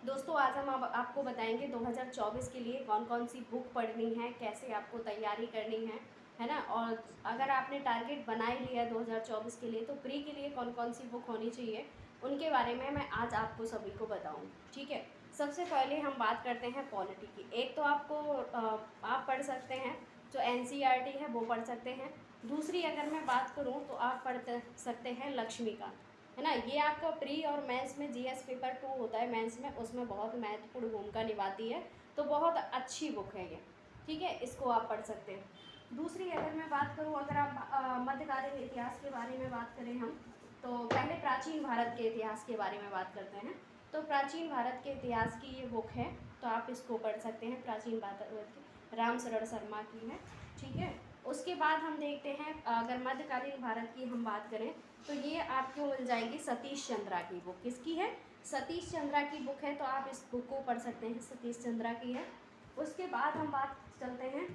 दोस्तों आज हम अब आपको बताएंगे 2024 के लिए कौन कौन सी बुक पढ़नी है, कैसे आपको तैयारी करनी है ना। और अगर आपने टारगेट बना ही लिया 2024 के लिए तो प्री के लिए कौन कौन सी बुक होनी चाहिए उनके बारे में मैं आज आपको सभी को बताऊंगी। ठीक है, सबसे पहले हम बात करते हैं पॉलिटी की। एक तो आपको आप पढ़ सकते हैं जो NCERT है वो पढ़ सकते हैं। दूसरी अगर मैं बात करूँ तो आप पढ़ सकते हैं लक्ष्मीकांत, है ना। ये आपका प्री और मेंस में GS पेपर 2 होता है मेंस में, उसमें बहुत महत्वपूर्ण भूमिका निभाती है, तो बहुत अच्छी बुक है ये। ठीक है, इसको आप पढ़ सकते हैं। दूसरी अगर मैं बात करूँ, अगर आप मध्यकालीन इतिहास के बारे में बात करें हम, तो पहले प्राचीन भारत के इतिहास के बारे में बात करते हैं। तो प्राचीन भारत के इतिहास की ये बुक है, तो आप इसको पढ़ सकते हैं। प्राचीन भारत की राम शरण शर्मा की है। ठीक है, उसके बाद हम देखते हैं अगर मध्यकालीन भारत की हम बात करें तो ये आपको मिल जाएगी सतीश चंद्रा की बुक। किसकी है? सतीश चंद्रा की बुक है, तो आप इस बुक को पढ़ सकते हैं, सतीश चंद्रा की है। उसके बाद हम बात चलते हैं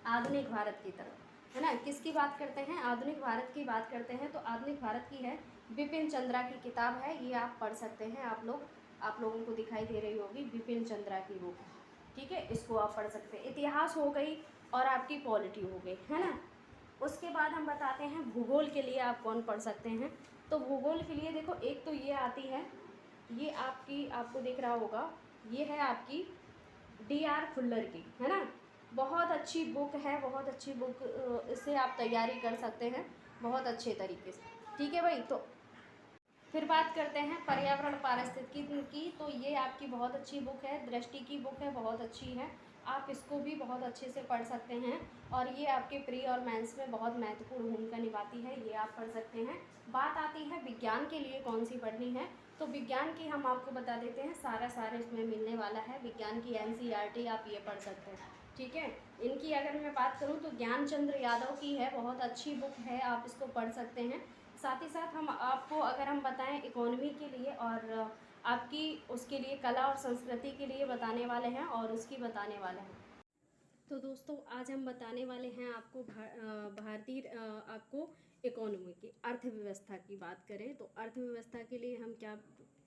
आधुनिक भारत की तरफ, है ना। किसकी बात करते हैं? आधुनिक भारत की बात करते हैं, तो आधुनिक भारत की है बिपिन चंद्रा की किताब है, ये आप पढ़ सकते हैं। आप लोगों को दिखाई दे रही होगी, बिपिन चंद्रा की बुक है। ठीक है, इसको आप पढ़ सकते हैं। इतिहास हो गई और आपकी पॉलिटी हो गई, है ना। उसके बाद हम बताते हैं भूगोल के लिए आप कौन पढ़ सकते हैं। तो भूगोल के लिए देखो, एक तो ये आती है, ये आपको दिख रहा होगा, ये है आपकी DR खुल्लर की, है ना। बहुत अच्छी बुक है, बहुत अच्छी बुक, इससे आप तैयारी कर सकते हैं बहुत अच्छे तरीके से। ठीक है भाई, तो फिर बात करते हैं पर्यावरण पारिस्थितिकी की। तो ये आपकी बहुत अच्छी बुक है, दृष्टि की बुक है, बहुत अच्छी है। आप इसको भी बहुत अच्छे से पढ़ सकते हैं और ये आपके प्री और मेंस में बहुत महत्वपूर्ण भूमिका निभाती है, ये आप पढ़ सकते हैं। बात आती है विज्ञान के लिए कौन सी पढ़नी है, तो विज्ञान की हम आपको बता देते हैं, सारा इसमें मिलने वाला है। विज्ञान की NCERT आप ये पढ़ सकते हैं। ठीक है, इनकी अगर मैं बात करूँ तो ज्ञानचंद्र यादव की है, बहुत अच्छी बुक है, आप इसको पढ़ सकते हैं। साथ ही साथ हम आपको अगर हम बताएं इकोनॉमी के लिए और आपकी उसके लिए कला और संस्कृति के लिए बताने वाले हैं और उसकी बताने वाले हैं। तो दोस्तों आज हम बताने वाले हैं आपको भारतीय आपको इकोनॉमी की, अर्थव्यवस्था की बात करें तो अर्थव्यवस्था के लिए हम क्या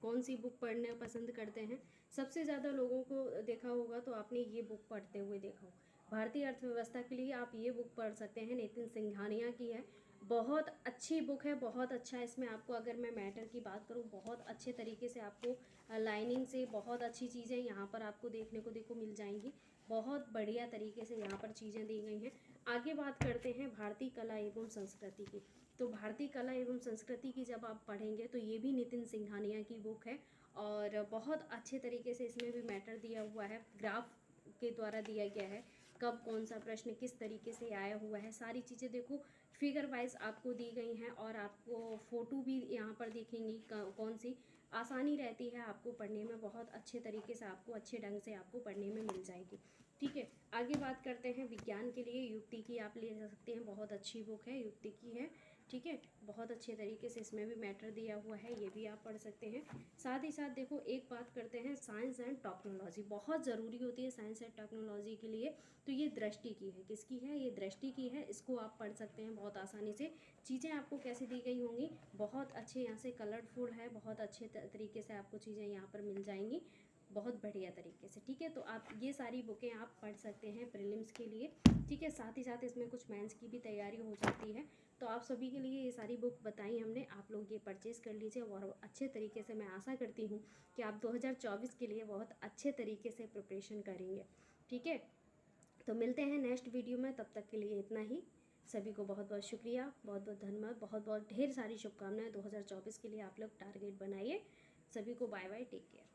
कौन सी बुक पढ़ना पसंद करते हैं। सबसे ज़्यादा लोगों को देखा होगा तो आपने ये बुक पढ़ते हुए देखा हो। भारतीय अर्थव्यवस्था के लिए आप ये बुक पढ़ सकते हैं, नितिन सिंघानिया की है। बहुत अच्छी बुक है, बहुत अच्छा। इसमें आपको अगर मैं मैटर की बात करूँ, बहुत अच्छे तरीके से आपको लाइनिंग से बहुत अच्छी चीज़ें यहाँ पर आपको देखने को मिल जाएंगी। बहुत बढ़िया तरीके से यहाँ पर चीज़ें दी गई हैं। आगे बात करते हैं भारतीय कला एवं संस्कृति की। तो भारतीय कला एवं संस्कृति की जब आप पढ़ेंगे तो ये भी नितिन सिंघानिया की बुक है और बहुत अच्छे तरीके से इसमें भी मैटर दिया हुआ है, ग्राफ के द्वारा दिया गया है, कब कौन सा प्रश्न किस तरीके से आया हुआ है, सारी चीज़ें देखो फिगर वाइज आपको दी गई हैं और आपको फ़ोटो भी यहाँ पर दिखेंगी कौन सी। आसानी रहती है आपको पढ़ने में, बहुत अच्छे तरीके से आपको अच्छे ढंग से आपको पढ़ने में मिल जाएगी। ठीक है, आगे बात करते हैं विज्ञान के लिए। युक्ति की आप ले सकते हैं, बहुत अच्छी बुक है, युक्ति की है। ठीक है, बहुत अच्छे तरीके से इसमें भी मैटर दिया हुआ है, ये भी आप पढ़ सकते हैं। साथ ही साथ देखो एक बात करते हैं, साइंस एंड टेक्नोलॉजी बहुत ज़रूरी होती है साइंस एंड टेक्नोलॉजी के लिए। तो ये दृष्टि की है, किसकी है? ये दृष्टि की है, इसको आप पढ़ सकते हैं बहुत आसानी से। चीज़ें आपको कैसे दी गई होंगी, बहुत अच्छे यहाँ से कलरफुल है, बहुत अच्छे तरीके से आपको चीज़ें यहाँ पर मिल जाएंगी, बहुत बढ़िया तरीके से। ठीक है, तो आप ये सारी बुकें आप पढ़ सकते हैं प्रीलिम्स के लिए। ठीक है, साथ ही साथ इसमें कुछ मेंस की भी तैयारी हो जाती है। तो आप सभी के लिए ये सारी बुक बताई हमने, आप लोग ये परचेज़ कर लीजिए और अच्छे तरीके से मैं आशा करती हूँ कि आप 2024 के लिए बहुत अच्छे तरीके से प्रिपरेशन करेंगे। ठीक है, तो मिलते हैं नेक्स्ट वीडियो में, तब तक के लिए इतना ही। सभी को बहुत बहुत शुक्रिया, बहुत बहुत धन्यवाद, बहुत बहुत ढेर सारी शुभकामनाएं। 2024 के लिए आप लोग टारगेट बनाइए। सभी को बाय बाय, टेक केयर।